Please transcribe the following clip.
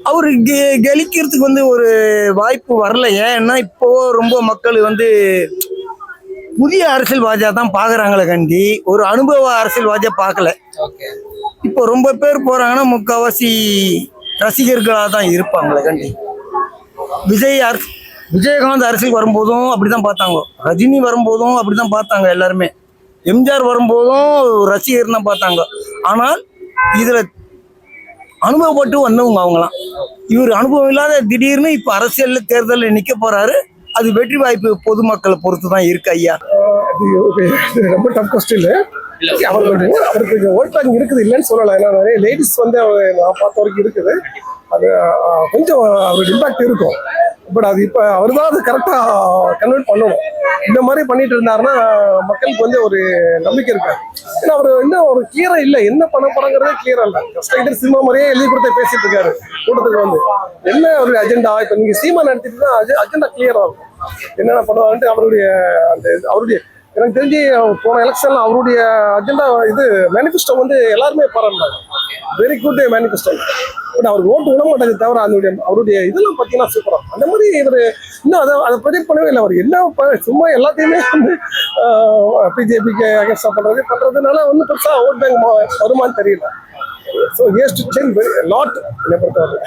அவரு கெலிக்கிறதுக்கு ஒரு வாய்ப்பு வரல. ஏன்னா இப்போ ரொம்ப மக்கள் புதிய அரசியல்வாதியா தான் பாக்குறாங்களே கண்டி ஒரு அனுபவ அரசியல்வாதியா பார்க்கல. இப்போ ரொம்ப பேர் போறாங்கன்னா முக்காவாசி ரசிகர்களா தான் இருப்பாங்களே கண்டி. விஜயகாந்த் அரசியல் வரும்போதும் அப்படிதான் பார்த்தாங்க, ரஜினி வரும்போதும் அப்படிதான் பார்த்தாங்க, எல்லாருமே எம்ஜிஆர் வரும்போதும் ரசிகர் தான் பார்த்தாங்க. ஆனால் இதுல அனுபவப்பட்டு வந்தவங்க அவங்களாம். இவர் அனுபவம் இல்லாத திடீர்னு இப்ப அரசியல் தேர்தலில் நிக்க போறாரு. அது வெற்றி வாய்ப்பு பொதுமக்களை பொறுத்து தான் இருக்கு ஐயா. ரொம்ப டஃப் கொஸ்டின். அவருக்கு ஓட் பேங்க் இருக்குது இல்லைன்னு சொல்லலாம். ஏன்னா நிறைய லேடிஸ் நான் பார்த்த வரைக்கும் இருக்குது. அது கொஞ்சம் அவருக்கு இம்பாக்ட் இருக்கும். பட் அது இப்போ அவர் தான் அது கரெக்டாக கன்வெர்ட் பண்ணணும். இந்த மாதிரி பண்ணிட்டு இருந்தாருன்னா மக்களுக்கு ஒரு நம்பிக்கை இருக்காது. ஏன்னா அவர் இன்னும் ஒரு கிளியரா இல்லை, என்ன பண்ண போறாங்கிறதே கிளியரா இல்லை. கஷ்டம் சினிமா மாதிரியே எழுதி கொடுத்த பேசிட்டு இருக்காரு கூட்டத்துக்கு. என்ன ஒரு அஜெண்டா இப்போ நீங்க சினிமா நடத்திட்டு அஜெண்டா கிளியரா இருக்கும். என்னென்ன பண்ணுவாங்கன்ட்டு அவருடைய எனக்கு தெரிஞ்சு போன எலெக்ஷன்ல அவருடைய அஜெண்டா மேனிஃபெஸ்டோ எல்லாருமே பாராட்டினாங்க. Very good manifesto. பட் அவருக்கு ஓட்டு விட மாட்டாங்க தவிர அவருடைய இதெல்லாம் பார்த்தீங்கன்னா சூப்பரா. அந்த மாதிரி இவர் இன்னும் அதை ப்ரொஜெக்ட் பண்ணவே இல்லை. அவர் என்ன சும்மா எல்லாத்தையுமே பிஜேபிக்கு அகேன்ஸ்டா பண்றதுனால பெருசா ஓட் பேங்க் வருமானு தெரியல. So here's to change lot என்னை பொறுத்தவரை.